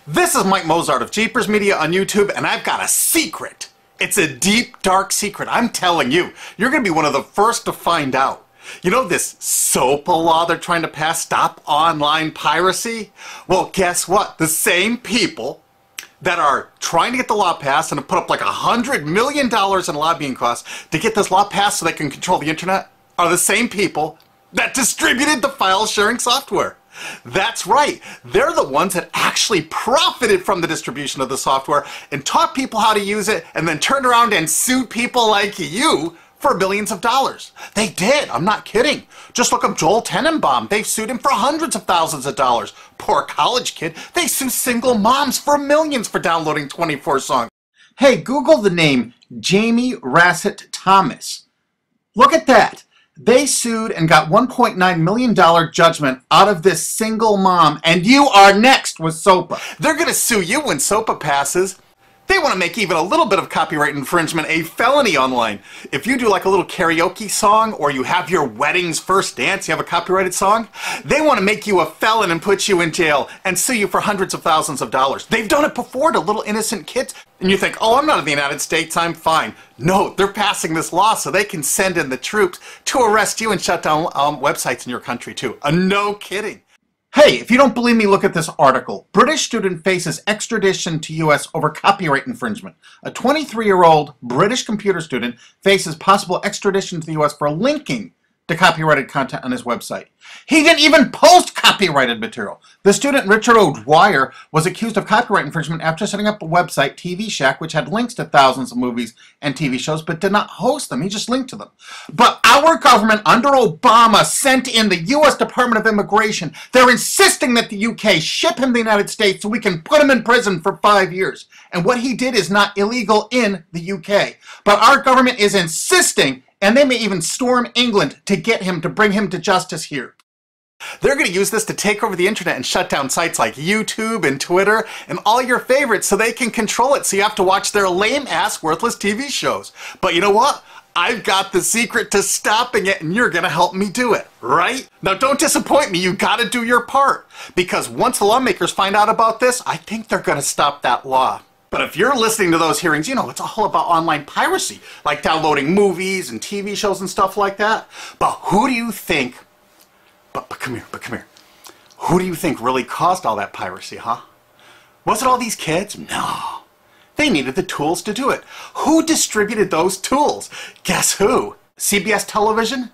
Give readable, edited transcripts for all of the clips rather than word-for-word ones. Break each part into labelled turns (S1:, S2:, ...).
S1: This is Mike Mozart of Jeepers Media on YouTube, and I've got a secret. It's a deep, dark secret. I'm telling you, you're going to be one of the first to find out. You know this SOPA law they're trying to pass, Stop Online Piracy? Well, guess what? The same people that are trying to get the law passed and have put up like $100 million in lobbying costs to get this law passed so they can control the internet are the same people that distributed the file sharing software. That's right. They're the ones that actually profited from the distribution of the software and taught people how to use it and then turned around and sued people like you for billions of dollars. They did. I'm not kidding. Just look up Joel Tenenbaum. They've sued him for hundreds of thousands of dollars. Poor college kid. They sue single moms for millions for downloading 24 songs. Hey, Google the name Jamie Rassett Thomas. Look at that. They sued and got $1.9 million judgment out of this single mom, and you are next with SOPA. They're going to sue you when SOPA passes. They want to make even a little bit of copyright infringement a felony online. If you do like a little karaoke song, or you have your wedding's first dance, you have a copyrighted song, they want to make you a felon and put you in jail and sue you for hundreds of thousands of dollars. They've done it before to little innocent kids. And you think, oh, I'm not in the United States, I'm fine. No, they're passing this law so they can send in the troops to arrest you and shut down websites in your country too. No kidding. Hey, if you don't believe me, look at this article. British student faces extradition to U.S. over copyright infringement. A 23-year-old British computer student faces possible extradition to the U.S. for linking to copyrighted content on his website. He didn't even post copyrighted material. The student, Richard O'Dwyer, was accused of copyright infringement after setting up a website, TV Shack, which had links to thousands of movies and TV shows, but did not host them. He just linked to them. But our government, under Obama, sent in the U.S. Department of Immigration. They're insisting that the UK ship him to the United States so we can put him in prison for 5 years. And what he did is not illegal in the UK. But our government is insisting, and they may even storm England to get him, to bring him to justice here. They're going to use this to take over the internet and shut down sites like YouTube and Twitter and all your favorites so they can control it, so you have to watch their lame-ass, worthless TV shows. But you know what? I've got the secret to stopping it, and you're going to help me do it, right? Now, don't disappoint me. You got to do your part. Because once the lawmakers find out about this, I think they're going to stop that law. But if you're listening to those hearings, you know, it's all about online piracy, like downloading movies and TV shows and stuff like that. But who do you think, but come here. Who do you think really caused all that piracy, huh? Was it all these kids? No. They needed the tools to do it. Who distributed those tools? Guess who? CBS Television?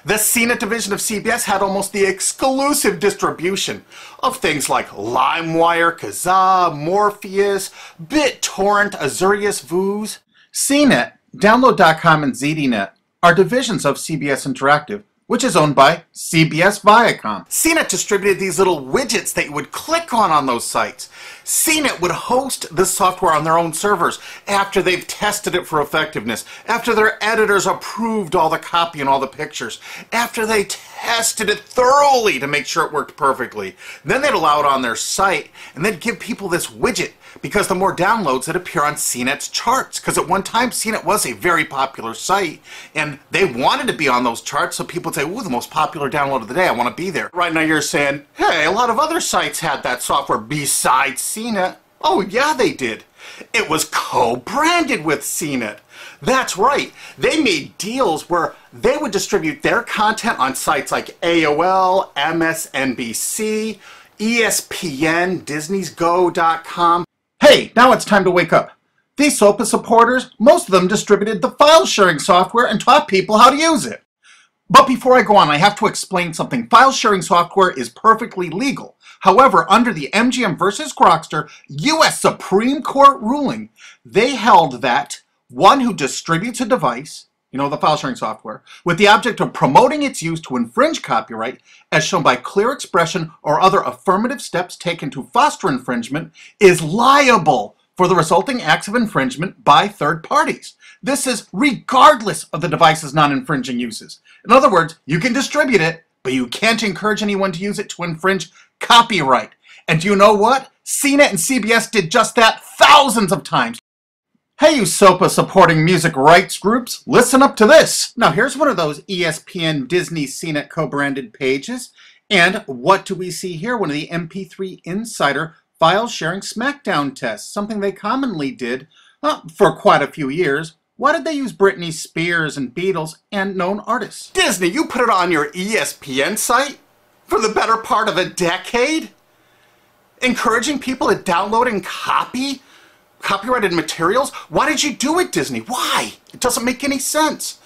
S1: The CNET division of CBS had almost the exclusive distribution of things like LimeWire, Kazaa, Morpheus, Bittorrent, Azurius Vooz. CNET, Download.com, and ZDNet are divisions of CBS Interactive, which is owned by CBS Viacom. CNET distributed these little widgets that you would click on those sites. CNET would host the software on their own servers after they've tested it for effectiveness, after their editors approved all the copy and all the pictures, after they tested it thoroughly to make sure it worked perfectly. Then they'd allow it on their site, and they'd give people this widget because the more downloads that appear on CNET's charts. Because at one time, CNET was a very popular site, and they wanted to be on those charts, so people would say, ooh, the most popular download of the day, I want to be there. Right now you're saying, hey, a lot of other sites had that software besides CNET. Oh, yeah, they did. It was co-branded with CNET. That's right. They made deals where they would distribute their content on sites like AOL, MSNBC, ESPN, Disney'sGo.com. Hey, now it's time to wake up. These SOPA supporters, most of them distributed the file sharing software and taught people how to use it. But before I go on, I have to explain something. File sharing software is perfectly legal. However, under the MGM versus Grokster U.S. Supreme Court ruling, they held that one who distributes a device, you know, the file sharing software, with the object of promoting its use to infringe copyright, as shown by clear expression or other affirmative steps taken to foster infringement, is liable for the resulting acts of infringement by third parties. This is regardless of the device's non-infringing uses. In other words, you can distribute it, but you can't encourage anyone to use it to infringe copyright. And do you know what? CNET and CBS did just that thousands of times. Hey, you SOPA supporting music rights groups, listen up to this. Now here's one of those ESPN, Disney, CNET co-branded pages. And what do we see here? One of the MP3 Insider
S2: file sharing smackdown tests, something they commonly did for quite a few years. Why did they use Britney Spears and Beatles and known artists?
S1: Disney, you put it on your ESPN site for the better part of a decade? Encouraging people to download and copy copyrighted materials? Why did you do it, Disney? Why? It doesn't make any sense.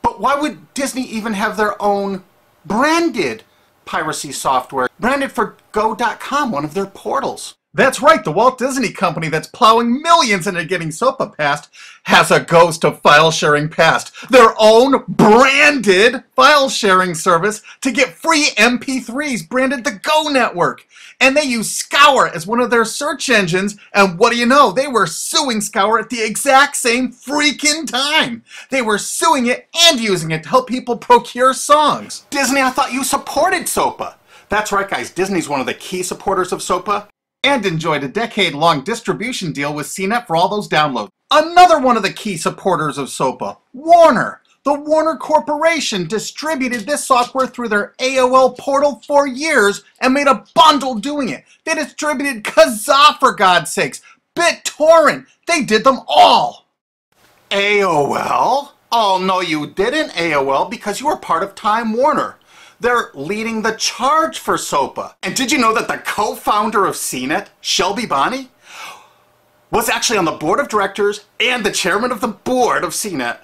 S1: But why would Disney even have their own branded piracy software, branded for Go.com, one of their portals?
S2: That's right, the Walt Disney Company that's plowing millions into getting SOPA passed has a ghost of file sharing past. Their own branded file sharing service to get free MP3s branded the Go Network. And they use Scour as one of their search engines, and what do you know? They were suing Scour at the exact same freaking time. They were suing it and using it to help people procure songs.
S1: Disney, I thought you supported SOPA. That's right, guys, Disney's one of the key supporters of SOPA.
S2: And enjoyed a decade-long distribution deal with CNET for all those downloads. Another one of the key supporters of SOPA, Warner. The Warner Corporation distributed this software through their AOL portal for years and made a bundle doing it. They distributed Kazaa, for God's sakes, Bittorrent. They did them all.
S1: AOL? Oh, no, you didn't, AOL, because you were part of Time Warner. They're leading the charge for SOPA. And did you know that the co-founder of CNET, Shelby Bonney, was actually on the board of directors and the chairman of the board of CNET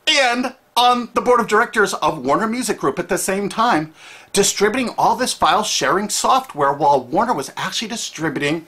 S1: and on the board of directors of Warner Music Group at the same time, distributing all this file sharing software while Warner was actually distributing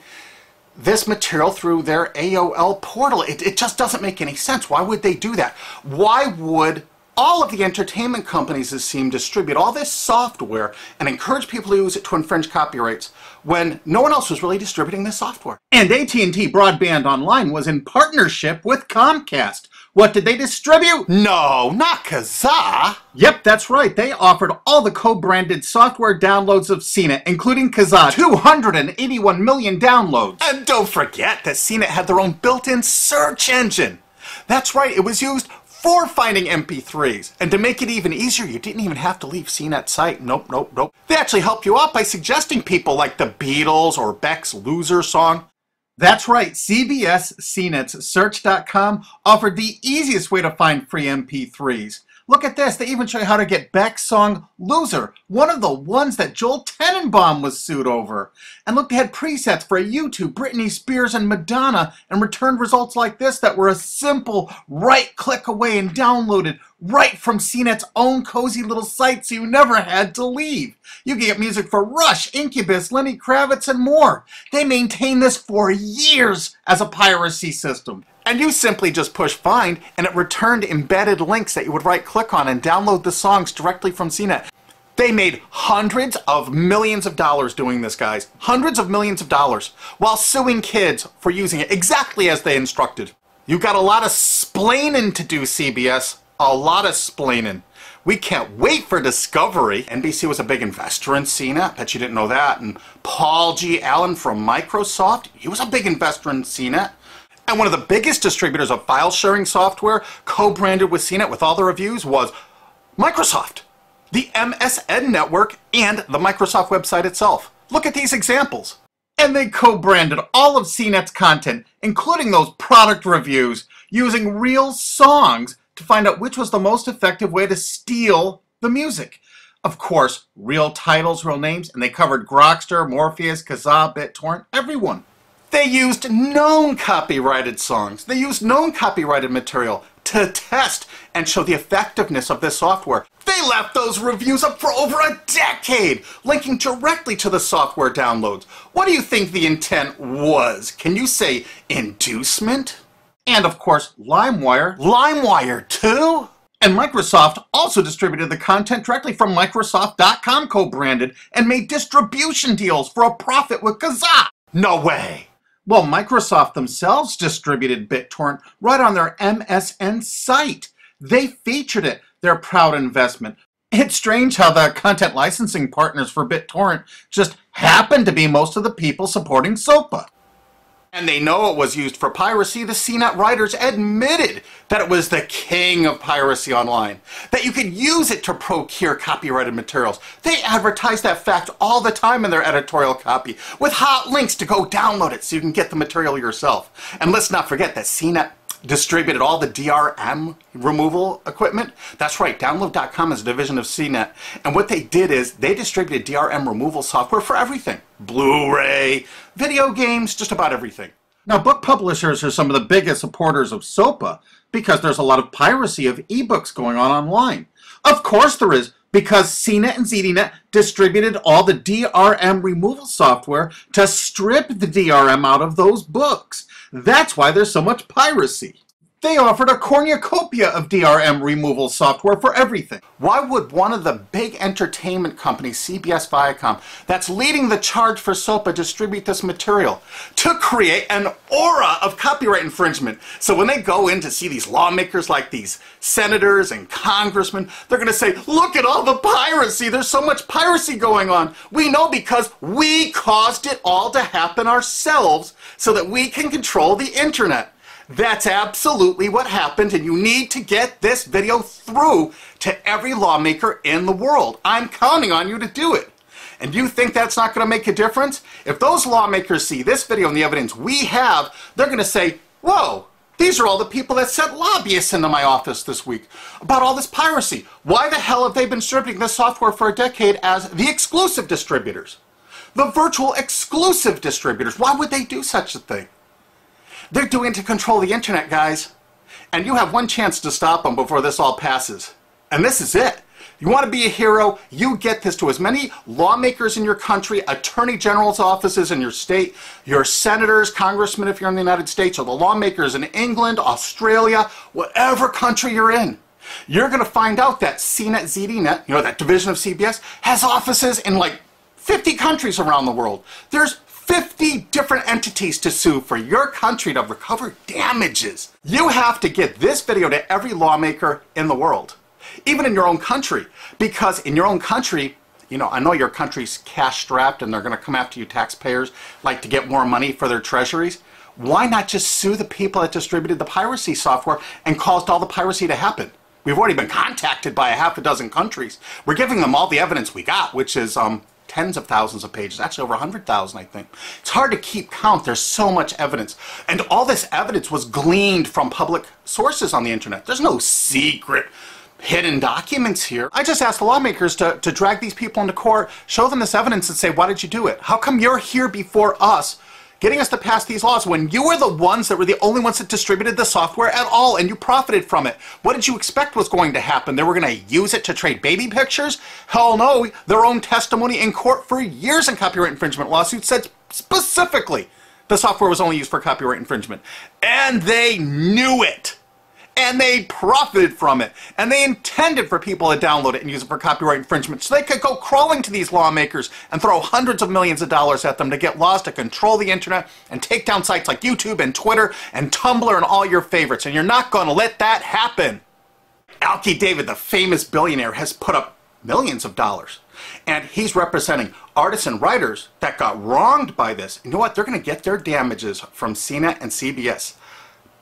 S1: this material through their AOL portal. It just doesn't make any sense. Why would they do that? Why would all of the entertainment companies, it seemed, distribute all this software and encourage people to use it to infringe copyrights when no one else was really distributing this software?
S2: And AT&T Broadband Online was in partnership with Comcast. What did they distribute?
S1: No, not Kazaa.
S2: Yep, that's right. They offered all the co-branded software downloads of CNET, including Kazaa, 281 million downloads.
S1: And don't forget that CNET had their own built-in search engine. That's right, it was used for finding MP3s. And to make it even easier, you didn't even have to leave CNET's site. Nope, nope, nope. They actually helped you out by suggesting people like the Beatles or Beck's Loser song.
S2: That's right, CBS CNET's Search.com offered the easiest way to find free MP3s. Look at this, they even show you how to get Beck's song Loser, one of the ones that Joel Tenenbaum was sued over. And look, they had presets for U2, Britney Spears, and Madonna, and returned results like this that were a simple right click away and downloaded right from CNET's own cozy little site, so you never had to leave. You can get music for Rush, Incubus, Lenny Kravitz, and more. They maintained this for years as a piracy system.
S1: And you simply just push find, and it returned embedded links that you would right-click on and download the songs directly from CNET. They made hundreds of millions of dollars doing this, guys. Hundreds of millions of dollars, while suing kids for using it exactly as they instructed. You got a lot of splaining to do, CBS. A lot of splaining. We can't wait for Discovery. NBC was a big investor in CNET. Bet you didn't know that. And Paul G. Allen from Microsoft, he was a big investor in CNET. And one of the biggest distributors of file sharing software co-branded with CNET with all the reviews was Microsoft, the MSN network, and the Microsoft website itself. Look at these examples.
S2: And they co-branded all of CNET's content, including those product reviews, using real songs to find out which was the most effective way to steal the music. Of course, real titles, real names, and they covered Grokster, Morpheus, Kazaa, Bittorrent, everyone.
S1: They used known copyrighted songs. They used known copyrighted material to test and show the effectiveness of this software. They left those reviews up for over a decade, linking directly to the software downloads. What do you think the intent was? Can you say inducement?
S2: And of course, LimeWire.
S1: LimeWire too?
S2: And Microsoft also distributed the content directly from Microsoft.com co-branded and made distribution deals for a profit with Kazaa.
S1: No way.
S2: Well, Microsoft themselves distributed Bittorrent right on their MSN site. They featured it, their proud investment. It's strange how the content licensing partners for Bittorrent just happen to be most of the people supporting SOPA.
S1: And they know it was used for piracy. The CNET writers admitted that it was the king of piracy online, that you could use it to procure copyrighted materials. They advertise that fact all the time in their editorial copy with hot links to go download it so you can get the material yourself. And let's not forget that CNET distributed all the DRM removal equipment. That's right, Download.com is a division of CNET. And what they did is they distributed DRM removal software for everything. Blu-ray, video games, just about everything.
S2: Now, book publishers are some of the biggest supporters of SOPA because there's a lot of piracy of ebooks going on online. Of course there is, because CNET and ZDNet distributed all the DRM removal software to strip the DRM out of those books. That's why there's so much piracy. They offered a cornucopia of DRM removal software for everything.
S1: Why would one of the big entertainment companies, CBS Viacom, that's leading the charge for SOPA, distribute this material? To create an aura of copyright infringement. So when they go in to see these lawmakers like these senators and congressmen, they're going to say, look at all the piracy. There's so much piracy going on. We know because we caused it all to happen ourselves so that we can control the internet. That's absolutely what happened, and you need to get this video through to every lawmaker in the world. I'm counting on you to do it. And you think that's not going to make a difference? If those lawmakers see this video and the evidence we have, they're going to say, whoa, these are all the people that sent lobbyists into my office this week about all this piracy. Why the hell have they been distributing this software for a decade as the exclusive distributors? The virtual exclusive distributors. Why would they do such a thing? They're doing it to control the internet, guys. And you have one chance to stop them before this all passes. And this is it. You want to be a hero? You get this to as many lawmakers in your country, attorney general's offices in your state, your senators, congressmen if you're in the United States, or the lawmakers in England, Australia, whatever country you're in. You're going to find out that CNET, ZDNet, that division of CBS, has offices in like 50 countries around the world. There's 50 different entities to sue for your country to recover damages. You have to get this video to every lawmaker in the world, even in your own country, because in your own country, I know your country's cash strapped and they're going to come after you taxpayers like to get more money for their treasuries. Why not just sue the people that distributed the piracy software and caused all the piracy to happen? We've already been contacted by a half a dozen countries. We're giving them all the evidence we got, which is tens of thousands of pages, actually over 100,000, I think. It's hard to keep count. There's so much evidence. And all this evidence was gleaned from public sources on the internet. There's no secret hidden documents here. I just asked the lawmakers to drag these people into court, show them this evidence and say, why did you do it? How come you're here before us getting us to pass these laws when you were the ones that were the only ones that distributed the software at all and you profited from it? What did you expect was going to happen? They were going to use it to trade baby pictures? Hell no. Their own testimony in court for years in copyright infringement lawsuits said specifically the software was only used for copyright infringement. And they knew it. And they profited from it. And they intended for people to download it and use it for copyright infringement so they could go crawling to these lawmakers and throw hundreds of millions of dollars at them to get laws to control the internet and take down sites like YouTube and Twitter and Tumblr and all your favorites. And you're not going to let that happen. Alki David, the famous billionaire, has put up millions of dollars. And he's representing artists and writers that got wronged by this. You know what? They're going to get their damages from CNET and CBS.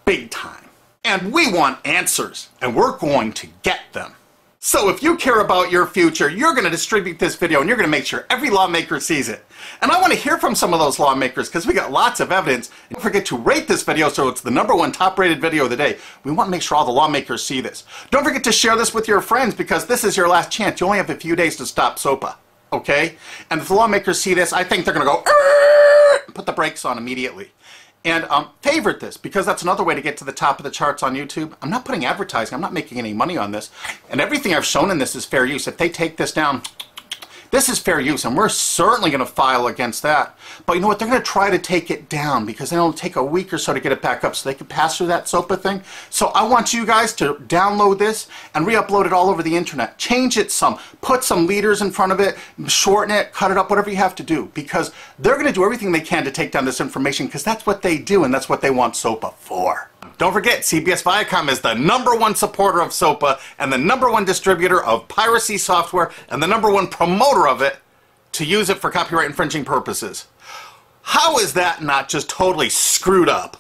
S1: Big time. And we want answers, and we're going to get them. So if you care about your future, you're going to distribute this video, and you're going to make sure every lawmaker sees it. And I want to hear from some of those lawmakers, because we got lots of evidence. And don't forget to rate this video so it's the #1 top-rated video of the day. We want to make sure all the lawmakers see this. Don't forget to share this with your friends, because this is your last chance. You only have a few days to stop SOPA, okay? And if the lawmakers see this, I think they're going to go, put the brakes on immediately. And favorite this, because that's another way to get to the top of the charts on YouTube. I'm not putting advertising. I'm not making any money on this. And everything I've shown in this is fair use. If they take this down, this is fair use, and we're certainly going to file against that. But you know what? They're going to try to take it down because it'll take a week or so to get it back up so they can pass through that SOPA thing. So I want you guys to download this and re-upload it all over the internet. Change it some. Put some leaders in front of it. Shorten it. Cut it up. Whatever you have to do. Because they're going to do everything they can to take down this information because that's what they do and that's what they want SOPA for. Don't forget, CBS Viacom is the #1 supporter of SOPA and the #1 distributor of piracy software and the #1 promoter of it to use it for copyright infringing purposes. How is that not just totally screwed up?